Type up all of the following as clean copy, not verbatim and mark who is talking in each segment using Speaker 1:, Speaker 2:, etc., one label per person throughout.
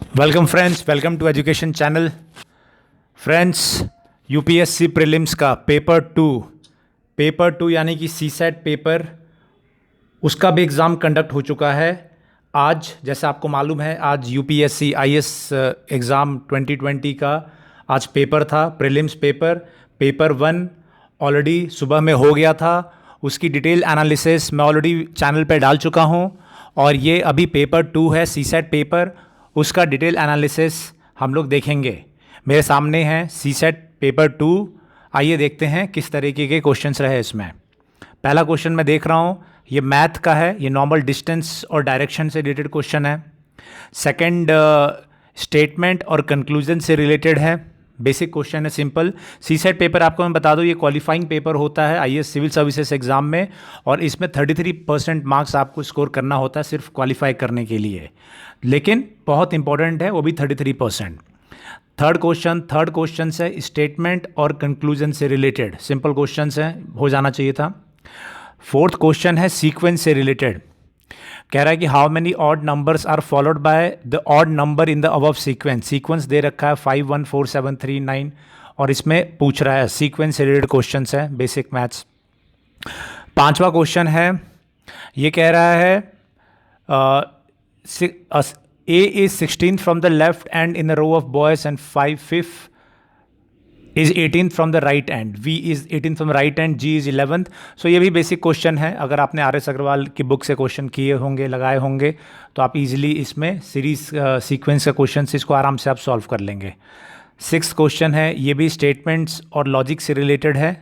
Speaker 1: Welcome friends, welcome to education channel. Friends, UPSC prelims का paper two यानी कि CSAT paper, उसका भी एग्ज़ाम कंडक्ट हो चुका है। आज जैसा आपको मालूम है, आज यूपीएससी आईएएस एग्ज़ाम 2020 का आज पेपर था, प्रीलिम्स पेपर 1 ऑलरेडी सुबह में हो गया था। उसकी डिटेल एनालिसिस मैं ऑलरेडी चैनल पे डाल चुका हूँ और ये अभी पेपर 2 है सीसेट पेपर, उसका डिटेल एनालिसिस हम लोग देखेंगे। मेरे सामने है सीसेट पेपर 2। आइए देखते हैं किस तरीके के क्वेश्चंस रहे इसमें। पहला क्वेश्चन मैं देख रहा हूँ, ये मैथ का है, ये नॉर्मल डिस्टेंस और डायरेक्शन से रिलेटेड क्वेश्चन है। सेकंड स्टेटमेंट और कंक्लूजन से रिलेटेड है। बेसिक क्वेश्चन है, सिंपल। सीसेट पेपर आपको मैं बता दूं, ये क्वालिफाइंग पेपर होता है आईएएस सिविल सर्विसेज एग्जाम में, और इसमें 33% मार्क्स आपको स्कोर करना होता है सिर्फ क्वालिफाई करने के लिए, लेकिन बहुत इंपॉर्टेंट है वो भी 33%। थर्ड क्वेश्चन है स्टेटमेंट और कंक्लूजन से रिलेटेड, सिंपल क्वेश्चन है, हो जाना चाहिए था। फोर्थ क्वेश्चन है सीक्वेंस से रिलेटेड, कह रहा है कि how many odd numbers are followed by the odd number in the above sequence दे रखा है 5 1 4 7 3 9, और इसमें पूछ रहा है सीक्वेंस से रिलेटेड क्वेश्चन है, बेसिक मैथ्स। पांचवा क्वेश्चन है, ये कह रहा है A is 16th from the left end in the row of boys and 5th is 18th from the right end, V is 18th from the right end, G is 11th। सो ये भी basic question है। अगर आपने R S Agarwal की book से question किए होंगे, लगाए होंगे, तो आप इजीली इसमें सीरीज सीक्वेंस का क्वेश्चन से इसको आराम से आप सॉल्व कर लेंगे। सिक्स्थ क्वेश्चन है, ये भी स्टेटमेंट्स और लॉजिक से रिलेटेड है।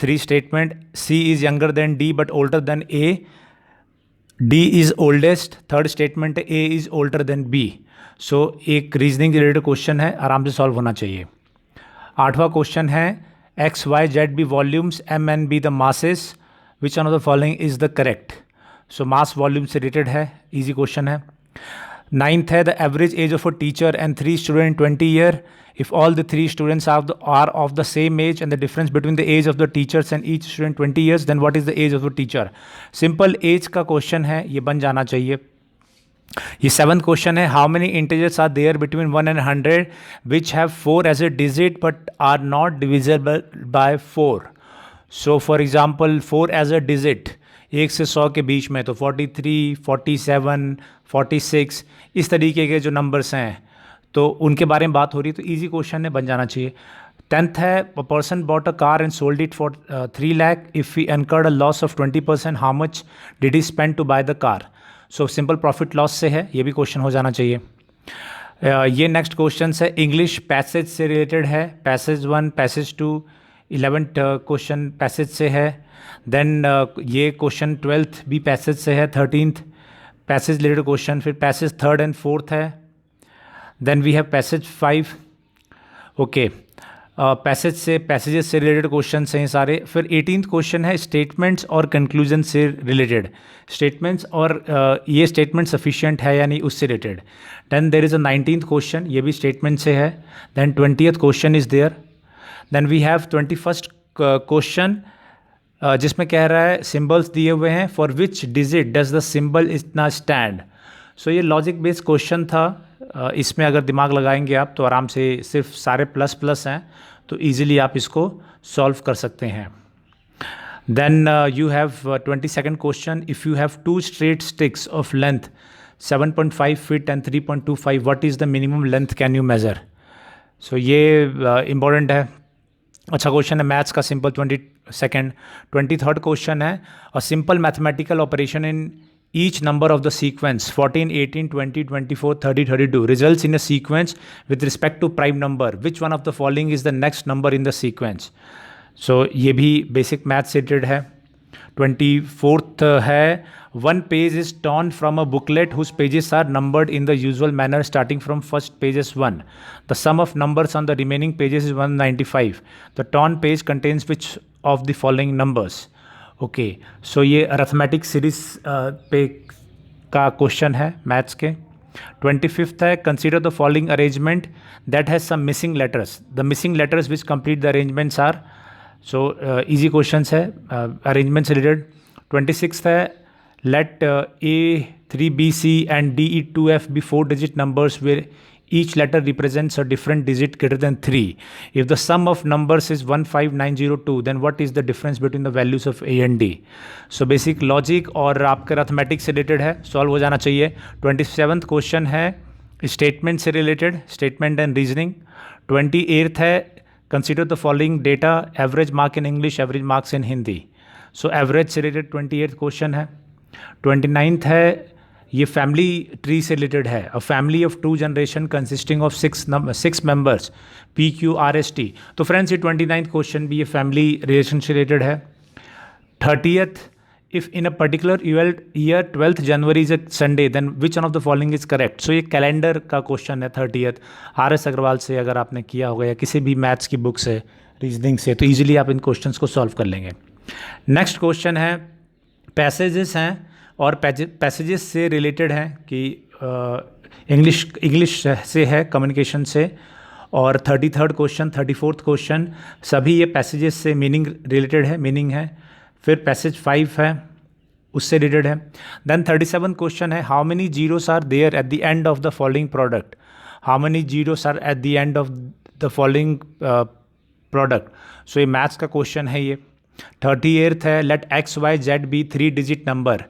Speaker 1: 3 statement, C is younger than D but older than A, D is oldest. Third statement है A is older than B। सो एक रीजनिंग रिलेटेड क्वेश्चन है, आराम से सॉल्व होना चाहिए। आठवां क्वेश्चन है X Y Z be volumes, M N be the masses, which one of the following is the correct। So mass volume से related है, इजी क्वेश्चन है। नाइन्थ है the average age of a teacher and 3 student 20 year, if all the 3 students are of the same age and the difference between the age of the teachers and each student 20 years, then what is the age of the teacher। Simple age का question है, ये बन जाना चाहिए। ये 7th question है, how many integers are there between 1 and 100 which have 4 as a digit but are not divisible by 4। So for example 4 as a digit 1 से 100 के बीच में, तो 43 47 46 इस तरीके के जो नंबर्स हैं, तो उनके बारे में बात हो रही है, तो इजी क्वेश्चन है, बन जाना चाहिए। 10th है, a person bought a car and sold it for 3 lakh, if he incurred a loss of 20%, how much did he spend to buy the car. So simple profit loss से है, ये भी question हो जाना चाहिए। ये नेक्स्ट क्वेश्चन है English passage से रिलेटेड है, passage 1 passage 2 11th question passage से है। देन ये क्वेश्चन 12th भी पैसेज से है, 13th पैसेज रिलेटेड क्वेश्चन, फिर पैसेज 3rd and 4th है। Then we have passage 5, okay, passages से रिलेटेड क्वेश्चन हैं सारे। फिर 18th क्वेश्चन है स्टेटमेंट्स और कंक्लूजन से रिलेटेड, स्टेटमेंट्स और ये स्टेटमेंट सफिशिएंट है यानी उससे related. Then there is a 19th question, ये भी स्टेटमेंट से है। Then 20th question is there. Then we have 21st question, जिसमें कह रहा है सिंबल्स दिए हुए हैं, for which digit does the symbol इतना स्टैंड। सो ये लॉजिक बेस्ड क्वेश्चन था, इसमें अगर दिमाग लगाएंगे आप तो आराम से, सिर्फ सारे प्लस प्लस हैं तो इजीली आप इसको सॉल्व कर सकते हैं। Then you have 22nd question, if you have 2 straight sticks of length 7.5 feet and 3.25, what is the minimum length can you measure. So ये इम्पॉर्टेंट है, अच्छा क्वेश्चन है मैथ्स का, सिंपल 22nd। 23rd क्वेश्चन है, a simple mathematical operation in each number of the sequence 14 18 20 24 30 32 results in a sequence with respect to prime number, which one of the following is the next number in the sequence। so ये भी basic math से related है। 24th है, one page is torn from a booklet whose pages are numbered in the usual manner starting from first page is 1, the sum of numbers on the remaining pages is 195, the torn page contains which of the following numbers। Okay, so ये arithmetic series पे का question है maths के। 25th है, consider the following arrangement that has some missing letters, the missing letters which complete the arrangements are. So easy question है, arrangement से related. 26th है, let A3 B C and D E 2 F be 4 digit numbers where each letter represents a different digit greater than 3. If the sum of numbers is 15902, then what is the difference between the values of A and D? So basic logic और आपके arithmetic से related है, solve हो जाना चाहिए. 27th question है statement से related, statement and reasoning. 28th है consider the following data, average mark in English, average marks in Hindi. So average से रिलेटेड 28th क्वेश्चन है. 29th है ये फैमिली ट्री से रिलेटेड है. A family of 2 generation consisting of 6 members, PQRST. तो friends ये 29th question भी ये फैमिली रिलेशन से रिलेटेड है. 30th, if in a particular year 12th January is a Sunday, then which one of the following is correct. So ये calendar का question है 30th. RS Agarwal से अगर आपने किया होगा या किसी भी मैथ्स की बुक से, रीजनिंग से, तो ईजिली आप इन क्वेश्चंस को सॉल्व कर लेंगे. नेक्स्ट क्वेश्चन है पैसेजेस हैं और पैसेजेस से रिलेटेड हैं कि इंग्लिश से है, कम्युनिकेशन से. और 33rd क्वेश्चन, 34th क्वेश्चन, सभी ये पैसेजेस से मीनिंग रिलेटेड है, मीनिंग है. फिर पैसेज 5 है, उससे रिलेटेड है. देन 37th क्वेश्चन है how many zeros are there at the end of the following product. How many zeros are at the end of the following product. So ये maths का question है ये. 38th है let x y z be 3 digit number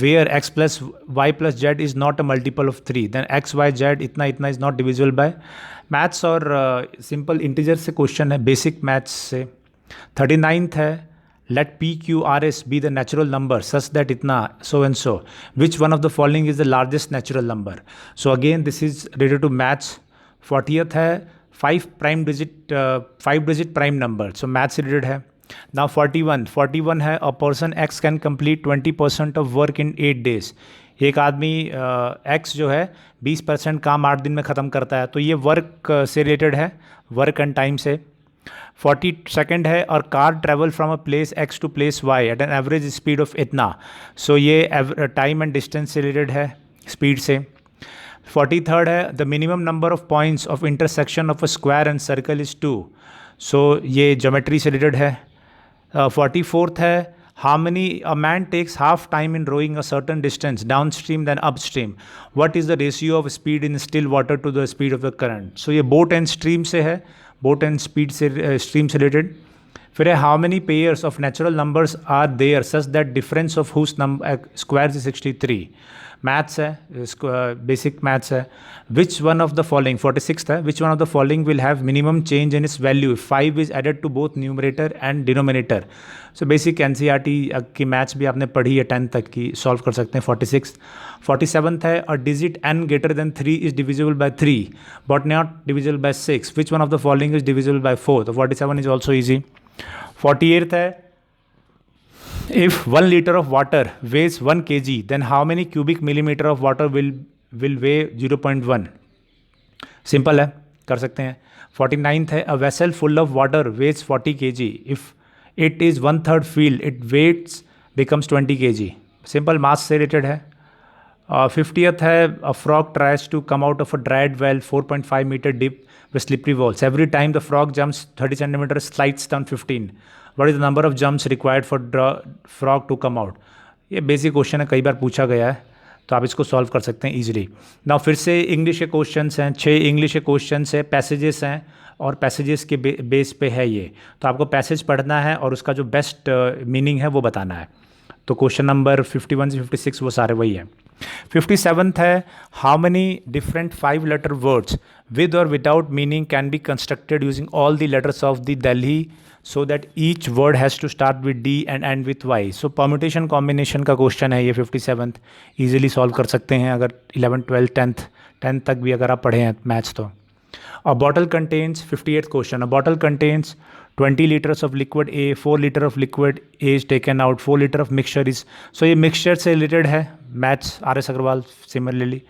Speaker 1: where x plus y plus z is not a multiple of 3, then x y z इतना इतना is not divisible by. Maths और simple integer से question है, basic maths से. 39th है let p q r s be the natural number such that इतना so and so, which one of the following is the largest natural number. So again this is related to maths. 40th है 5 digit prime number, so maths related है. Now 41 है a person x can complete 20% of work in 8 days. एक आदमी x जो है 20% काम 8 दिन में ख़त्म करता है, तो ये वर्क से रिलेटेड है, वर्क एंड टाइम से. 42nd है और car travel from a place x to place y at an average speed of इतना. सो ये टाइम एंड डिस्टेंस से रिलेटेड है, स्पीड से. 43rd है the minimum number of points of intersection of a square and circle is 2. So ये geometry से related है. 44th है how many a man takes half time in rowing a certain distance downstream than upstream. What is the ratio of speed in still water to the speed of the current. So ये boat and stream से है, boat and speed से stream से related. फिर है how many pairs of natural numbers are there such that difference of whose number squares is 63. Maths है, basic maths है. Which one of the following, 46th है, which one of the following will have minimum change in its value 5 is added to both numerator and denominator. So basic NCERT की maths भी आपने पढ़ी है 10th तक की, solve कर सकते हैं. 46th. 47th है a digit n greater than 3 is divisible by 3 but not divisible bye 6. Which one of the following is divisible by 4. तो 47 इज ऑल्सो ईजी. 48th है if 1 liter of water weighs 1 kg, then how many cubic millimeter of water will weigh 0.1. Simple है, कर सकते हैं. 49th है a vessel full of water weighs 40 kg. If it is 1/3 filled, its weight becomes 20 kg. Simple मास से related है. 50th है a frog tries to come out of a dried well 4.5 meter deep with slippery walls. Every time the frog jumps 30 centimeters, slides down 15. What is the number of jumps required for frog to come out. ये basic question है, कई बार पूछा गया है, तो आप इसको solve कर सकते हैं ईजिली. नाउ फिर से इंग्लिश के क्वेश्चंस हैं, 6 इंग्लिश के क्वेश्चंस है, पैसेजेस हैं और पैसेजेस के बेस पे है ये. तो आपको पैसेज पढ़ना है और उसका जो बेस्ट मीनिंग है वो बताना है. तो क्वेश्चन नंबर 51 से 56 वो सारे वही हैं. 57th है how many different 5 letter words with और without meaning can be constructed using all the letters of the Delhi so that each word has to start with D and end with Y. So permutation combination का question है ये 57th. Easily solve कर सकते हैं अगर 11th 12th 10th तक भी अगर आप पढ़े हैं मैथ्स तो. A bottle contains 58th question. A bottle contains 20 liters of liquid A, 4 liter of liquid A is taken out, 4 liter of mixture is. So ये मिक्सचर से रिलेटेड है maths, RS Agarwal similarly.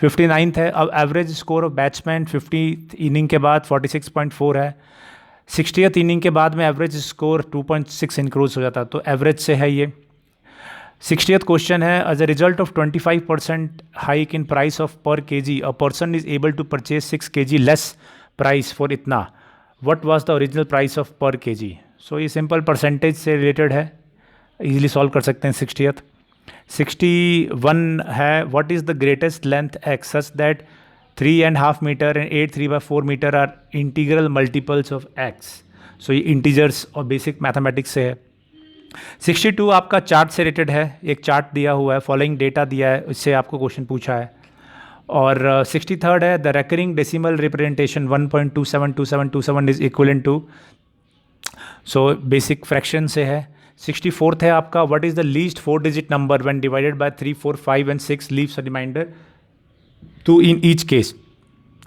Speaker 1: 59th है average score of batsman 50th inning के बाद 46.4 है. 60th inning के बाद में एवरेज स्कोर 2.6 इंक्रीज हो जाता है, तो एवरेज से है ये. 60th क्वेश्चन है as a result of 25% hike in price of per KG a person is able to purchase 6 kg less price for इतना. What was the original price of per KG. So ये simple percentage से related है, easily solve कर सकते हैं. 61 है what is the greatest length x such that 3.5 meter and 8 3/4 meter are integral multiples of x. सो ये integers और basic mathematics से है. 62 आपका चार्ट से रिलेटेड है. एक चार्ट दिया हुआ है, फॉलोइंग डेटा दिया है, इससे आपको क्वेश्चन पूछा है. और 63rd है the recurring decimal representation 1.272727 is equivalent to. So basic fraction से है. 64th है आपका what is the least 4 digit number when divided by 3 4 5 and 6 leaves a remainder 2 in each case.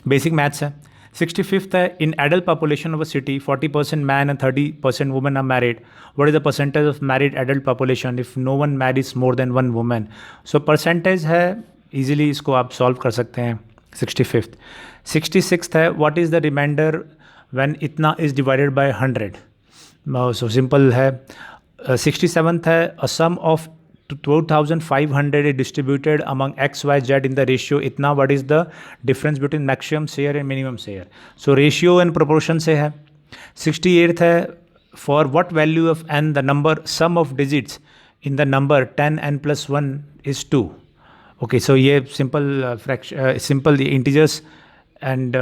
Speaker 1: Basic maths है. 65th है in adult population of a city 40% man and 30% women are married. What is the percentage of married adult population if no one marriage more than one women. So percentage है, easily इसको आप solve कर सकते हैं. 65th. 66th है what is the remainder when इतना is divided by 100. So simple है. 67th है a sum of 2500 is distributed among x, y, z in the ratio इतना. what is the difference between maximum share and minimum share. so ratio and proportion से है. 68th है for what value of n the number sum of digits in the number 10n plus 1 is 2. okay so ये simple fraction simple integers and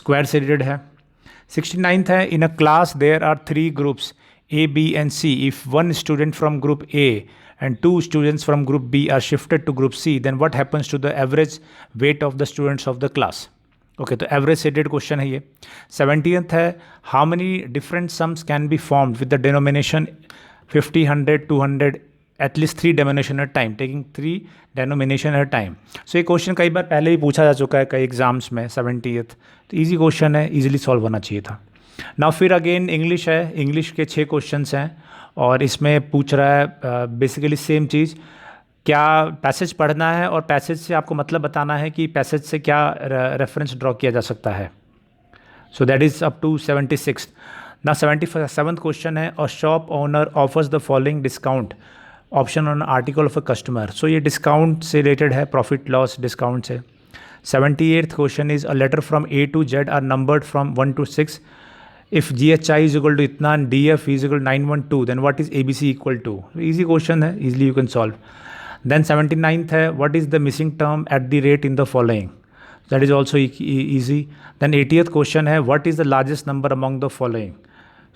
Speaker 1: square से related है. 69th है in a class there are 3 groups A, B and C. if one student from group A and 2 students from group B are shifted to group C, then what happens to the average weight of the students of the class. okay तो average से related question है ये. 70th है how many different sums can be formed with the denomination 50 100 200 at least 3 denomination at a time, taking 3 denomination at a time. so ये question कई बार पहले ही पूछा जा चुका है कई एग्जाम्स में. 70th तो ईजी क्वेश्चन है, ईजिली सॉल्व होना चाहिए था. नाउ फिर अगेन इंग्लिश है. इंग्लिश के 6 क्वेश्चंस हैं और इसमें पूछ रहा है बेसिकली सेम चीज़. क्या पैसेज पढ़ना है और पैसेज से आपको मतलब बताना है कि पैसेज से क्या रेफरेंस ड्रॉ किया जा सकता है. So that is up to 76. ना 77th क्वेश्चन है a shop owner offers the following discount option on article of a customer. So ये डिस्काउंट से रिलेटेड है, प्रॉफिट लॉस डिस्काउंट से. 78th question is a letter from A to Z are numbered from 1 to 6. if GHI is equal to इतना and DF is equal to 912 then what is ABC equal to. easy question है, easily you can solve. then 79th है what is the missing term at the rate in the following. that is also easy. then 80th question है what is the largest number among the following.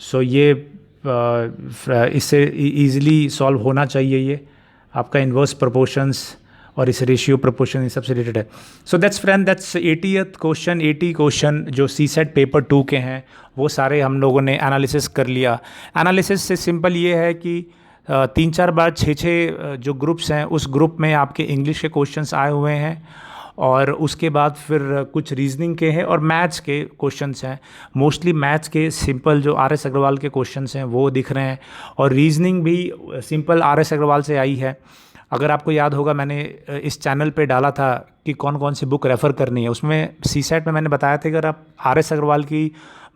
Speaker 1: so ये इससे easily solve होना चाहिए. ये आपका inverse proportions और इस ratio proportion इस सबसे रिलेटेड है. So that's friend that's 80th question. 80 question जो CSET पेपर 2 के हैं वो सारे हम लोगों ने एनालिसिस कर लिया. एनालिसिस से सिंपल ये है कि 3-4 बार 6 जो ग्रुप्स हैं उस ग्रुप में आपके इंग्लिश के क्वेश्चंस आए हुए हैं और उसके बाद फिर कुछ रीजनिंग के हैं और मैथ्स के क्वेश्चंस हैं. मोस्टली मैथ्स के सिंपल जो RS अग्रवाल के क्वेश्चंस हैं वो दिख रहे हैं और रीजनिंग भी सिंपल RS अग्रवाल से आई है. अगर आपको याद होगा मैंने इस चैनल पे डाला था कि कौन कौन सी बुक रेफ़र करनी है. उसमें CSET में मैंने बताया था अगर आप RS अग्रवाल की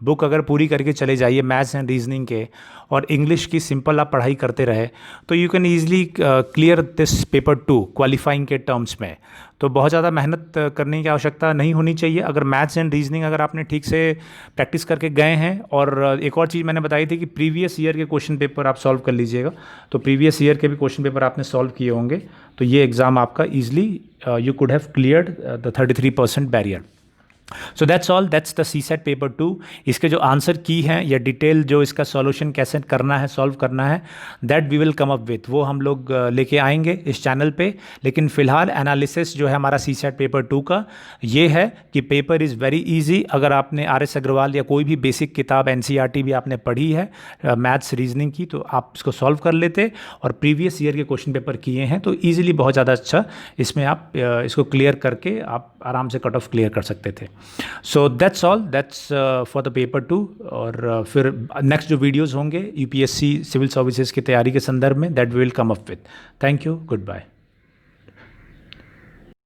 Speaker 1: बुक अगर पूरी करके चले जाइए मैथ्स एंड रीजनिंग के और इंग्लिश की सिंपल आप पढ़ाई करते रहे तो you can easily clear this paper 2 qualifying के टर्म्स में. तो बहुत ज़्यादा मेहनत करने की आवश्यकता नहीं होनी चाहिए अगर मैथ्स एंड रीजनिंग अगर आपने ठीक से प्रैक्टिस करके गए हैं. और एक और चीज़ मैंने बताई थी कि प्रीवियस ईयर के क्वेश्चन पेपर आप सॉल्व कर लीजिएगा. तो प्रीवियस ईयर के भी क्वेश्चन पेपर आपने सॉल्व किए होंगे तो ये एग्ज़ाम आपका easily you could have cleared the 33% barrier. So that's all. That's the CSET paper 2. इसके जो आंसर की हैं या डिटेल जो इसका सॉल्यूशन कैसे करना है सॉल्व करना है that we will come up with वो हम लोग लेके आएंगे इस चैनल पे. लेकिन फ़िलहाल एनालिसिस जो है हमारा CSET पेपर 2 का ये है कि पेपर इज़ वेरी इजी. अगर आपने RS अग्रवाल या कोई भी बेसिक किताब NCERT भी आपने पढ़ी है मैथ्स रीजनिंग की तो आप इसको सॉल्व कर लेते और प्रीवियस ईयर के क्वेश्चन पेपर किए हैं तो ईजिली बहुत ज़्यादा अच्छा इसमें आप इसको क्लियर करके आप आराम से कट ऑफ क्लियर कर सकते थे. So that's all. That's for the paper 2. और फिर नेक्स्ट जो वीडियोज़ होंगे UPSC सिविल सर्विसेज की तैयारी के संदर्भ में that will come up with. Thank you. Good bye.